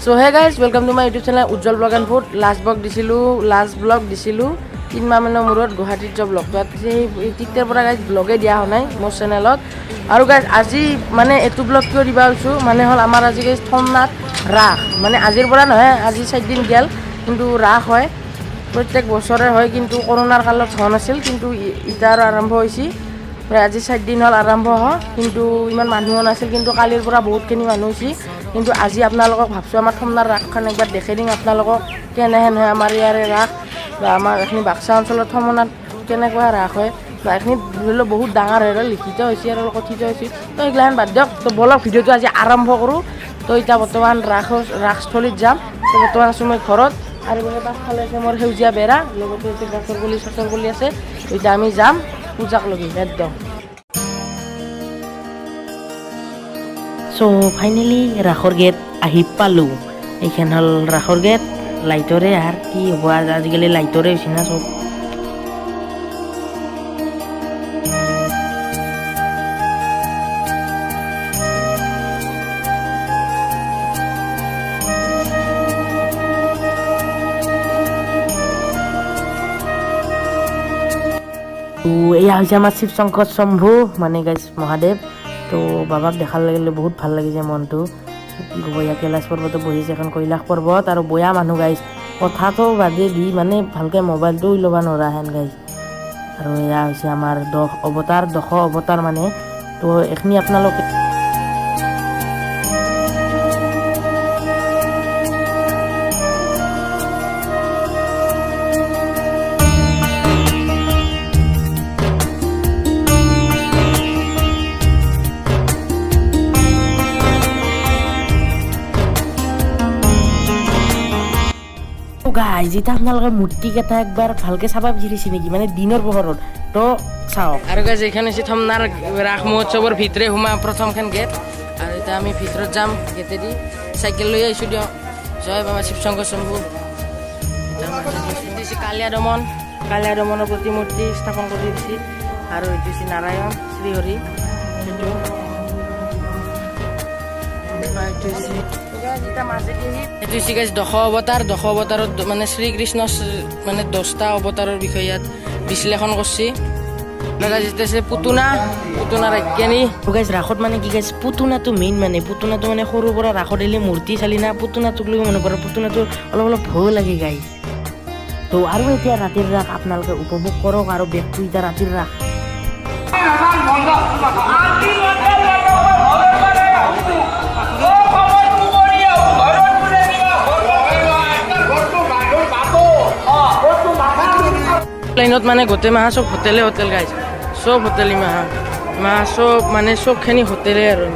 so hey guys welcome to my YouTube channel Ujjwal vlog and food last vlog দিছিলোঁ 3 মাহ মানৰ মূৰত গুৱাহাটীত যোৱা ব্লগটো সেই তেতিয়াৰ পৰা গাইজ ব্লগে দিয়া হোৱা নাই মোৰ চেনেলত আৰু গাইজ আজি মানে এইটো ব্লগ কিয় দিবা হৈছোঁ মানে হ'ল আমাৰ আজি গাইজ থমনাথ ৰাস মানে আজিৰ পৰা নহয় আজি 4 দিন গেল কিন্তু ৰাস হয় প্ৰত্যেক বছৰে হয় কিন্তু কৰোণাৰ কালত হোৱা নাছিল কিন্তু এতিয়া আৰু আৰম্ভ হৈছে প্ৰায় আজি 4 দিন হ'ল আৰম্ভ হয় কিন্তু ইমান মানুহ নাছিল কিন্তু কালিৰ পৰা বহুতখিনি মানুহ হৈছে কিন্তু আজি আপোনালোকক ভাবছোঁ আমাৰ থমনাথ ৰাসখন একবাৰ দেখাই দিম আপোনালোকক কেনেহেন হয় আমাৰ ইয়াৰে ৰাস বা আমাৰ এইখিনি বাক্সা অঞ্চলত থমনাথ কেনেকুৱা ৰাস হয় বা এইখিনি ধৰি লওক বহুত ডাঙৰ হয় লিখিত হৈছে আৰু কথিত হৈছে তো এইগিলাখন বাদ দিয়ক তো বলক ভিডিঅ'টো আজি আৰম্ভ কৰোঁ তো এতিয়া বৰ্তমান ৰাসস্থলীত যাম তো বৰ্তমান আছোঁ মই ঘৰত আৰু পাছফালে আছে মোৰ সেউজীয়া বেৰা লগতে গছৰ পুলি আছে এতিয়া আমি যাম পূজাক লগি একদম চ' ফাইনেলি ৰাসৰ গেট আহি পালোঁ এইখন হ'ল ৰাসৰ গেট লাইটৰে আৰু কি হ'ব আজিকালি লাইটৰে হৈছে না চব তো এয়া হৈছে আমাৰ শিৱ শংকৰ শম্ভু মানে গাইজ মহাদেৱ তো বাবাক দেখাৰ লাগিলে বহুত ভাল লাগিছে মনটো কি ক'ব ইয়াত কৈলাশ পৰ্বতো বহিছে এখন কৈলাশ পৰ্বত আৰু বয়া মানুহ গাইজ কথাটো বাদে দি মানে ভালকৈ মোবাইলটোও ল'ব নোৱাৰা হেন গাইজ আৰু এয়া হৈছে আমাৰ 10 অৱতাৰ মানে তো এইখিনি আপোনালোকে গাইজ এতিয়া আপোনালোকে মূৰ্তিকেইটা একবাৰ ভালকৈ চাব বিচাৰিছে নেকি মানে দিনৰ পোহৰত তো চাওক আৰু গাইজ এইখন হৈছে থমনাথ ৰাস মহোৎসৱৰ ভিতৰে সোমা প্ৰথমখন গেট আৰু এতিয়া আমি ভিতৰত যাম গেটেদি চাইকেল লৈ আহিছোঁ দিয়ক জয় বাবা শিৱ শংকৰ শম্ভু কালিয়া দমনৰ প্ৰতিমূৰ্তি স্থাপন কৰি দিছে আৰু এইটো হৈছে নাৰায়ণ শ্ৰীহৰি এইটো হৈছে গাইজ 10 অৱতাৰত মানে শ্ৰীকৃষ্ণ মানে 10টা অৱতাৰৰ বিষয়ে ইয়াত বিশ্লেষণ কৰিছে পুতনা ৰাজ্ঞানী গাইজ ৰাসত মানে কি গাইজ পুতনাটো মেইন মানে পুতনাটো মানে সৰুৰ পৰা ৰাসত এলি মূৰ্তি চালি না পুতনাটোক লৈ মনত পৰে পুতনাটো অলপ ভয় লাগে গাইজ তো আৰু এতিয়া ৰাতিৰ ৰাস আপোনালোকে উপভোগ কৰক আৰু বেগটো এতিয়া ৰাতিৰ ৰাস লাইনত মানে গোটেই মাহ চব হোটেল গাইজ চব হোটেল মাহ চব মানে চবখিনি হোটেলে আৰু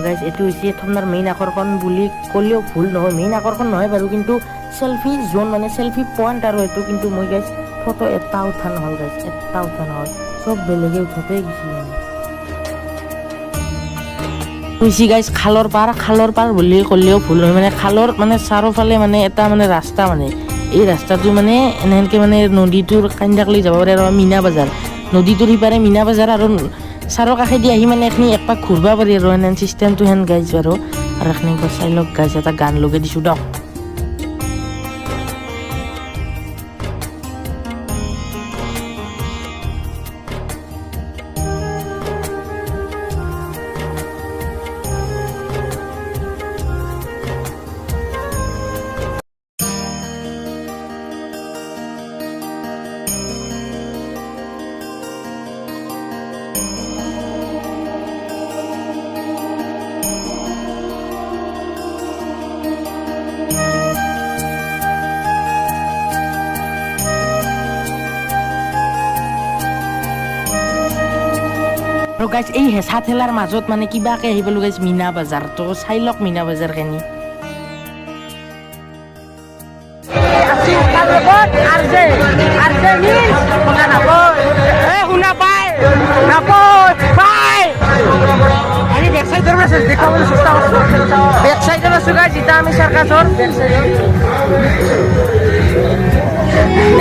গাইজ এইটো হৈছে থমনাথ মেইন আকৰ্ষণ বুলি ক'লেও ভুল নহয় মেইন আকৰ্ষণ নহয় বাৰু কিন্তু চেল্ফি জোন মানে চেল্ফি পইণ্ট আৰু এইটো কিন্তু মই গাইজ ফটো এটা উঠা নহ'ল গাইজ চব বেলেগে উঠোতে গৈছে গাইজ খালৰ পাৰ বুলি ক'লেও ভুল নহয় মানে খালৰ মানে চাৰিওফালে মানে এটা মানে ৰাস্তা মানে এই ৰাস্তাটো মানে এনেহেনকৈ মানে নদীটোৰ কান্দাক লৈ যাব পাৰে আৰু মীনা বজাৰ নদীটোৰ সিপাৰে মীনা বজাৰ আৰু চাৰৰ কাষেদি আহি মানে এইখিনি একপাক ঘূৰিব পাৰি আৰু এনে চিষ্টেমটো হেন গাইজ আৰু এইখিনি চাই লওক গাইজ এটা গান লগাই দিছোঁ দিয়ক আৰু গাইজ এই হেঁচা ঠেলাৰ মাজত মানে কিবাকে আহি পালোঁ গাইজ মীনা বজাৰ তো চাই লওক মীনা বজাৰখিনি শুনা পাই নাপায় বেক সাইডেৰ আছো গাইজ এতিয়া আমি চাৰ্কাছৰ বেক চাইডত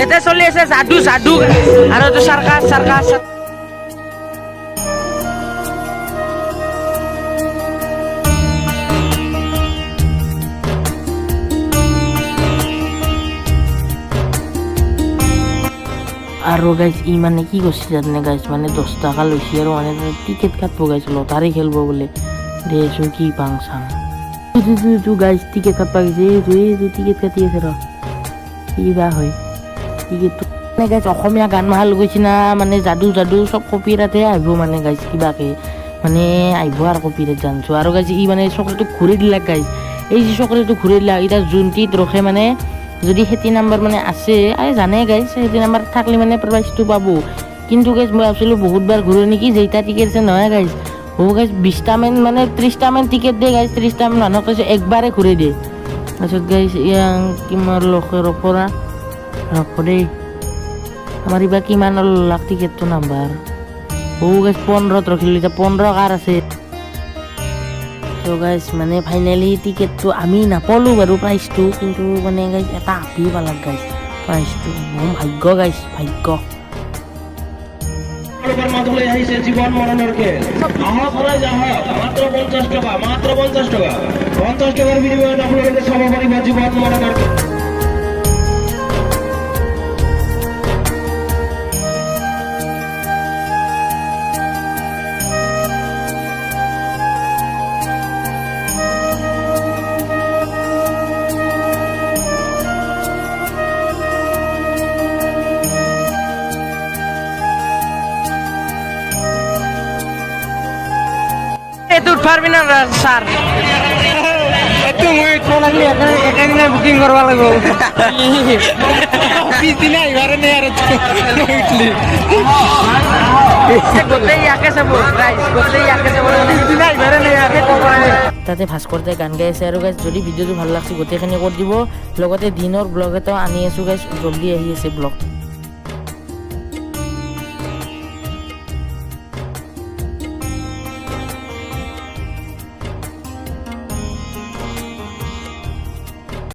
এতে চলি আছে যাদু যাদু আৰু এইটো চাৰ্কাছ চাৰ্কাছ আৰু গাইজ ই মানে কি কৰিছে জানে গাইজ মানে 10 টকা লৈছে আৰু মানে টিকেট কাটব গাইজ লটাৰী খেলব বোলে দেছো কি পাং চাং তুই গাইজ টিকেট কাটবা গেছে তুই টিকেট কাটি আছে ৰ কিবা হয় টিকেটটো মানে গাইজ অসমীয়া গান মাহাল গৈছে না মানে যাদু যাদু চব কপিৰাটহে আহিব মানে গাইজ কিবাকে মানে আহিব আৰু কপিৰাট জানছো আৰু গাইজ ই মানে চকলেটটো ঘূৰি দিলাক গাইজ এই যে চকলেটটো ঘূৰি দিলাক এতিয়া যোনটিত ৰখে মানে যদি সেটি নাম্বাৰ মানে আছে জানে গাইজ সেটি নাম্বাৰ থাকলে মানে প্ৰাইজটো পাব কিন্তু গাইজ মই ভাবছিলোঁ বহুতবাৰ ঘূৰে নেকি যেইটা টিকেট আছে নহয় গাইজ গাইজ 20টামান মানে 30টামান টিকেট দিয়ে গাইজ 30টামান মানুহক কৈছে একবাৰে ঘূৰাই দিয়ে তাৰপিছত গাইজ কিমান লখৰ পৰা ৰখ দেই আমাৰ এইবাৰ কিমান লাখ টিকেটটো নাম্বাৰ গাইজ 15ত ৰখিলোঁ এতিয়া 15 কাৰ আছে তো গাইজ মানে ফাইনেলি টিকেটটো আমি নাপালোঁ বাৰু প্ৰাইজটো কিন্তু মানে গাইজ এটা আপি পালাক গাইজ প্ৰাইজটো মোৰ ভাগ্য গাইজ ভাগ্য মাধ্যমে আহিছে জীবন মরণের খেল আহক রাজ আহক মাত্র 50 টাকা মাত্র 50 টাকা 50 টাকার বিনিময়ে আপনাদের সমাপনী বা জীবন মরণের খেল এইটো পারবি না স্যার তুমি তো লাগলে এখানে বুকিং করবা লাগবো পিছদিনা ঘরে নেই আর উঠলি গোটেই ইয়াকে চাব প্রাইজ গোটেই ইয়াকে চাব পিছদিনা ঘরে নেই আর তাতে ভাস্কৰতে গান গাই আছে আৰু গাইজ যদি ভিডিঅ'টো ভাল লাগছে গোটেইখিনি কৰি দিব লগতে দিনৰ ব্লগ এটাও আনি আছোঁ গাইজ জল্দি আহি আছে ব্লগ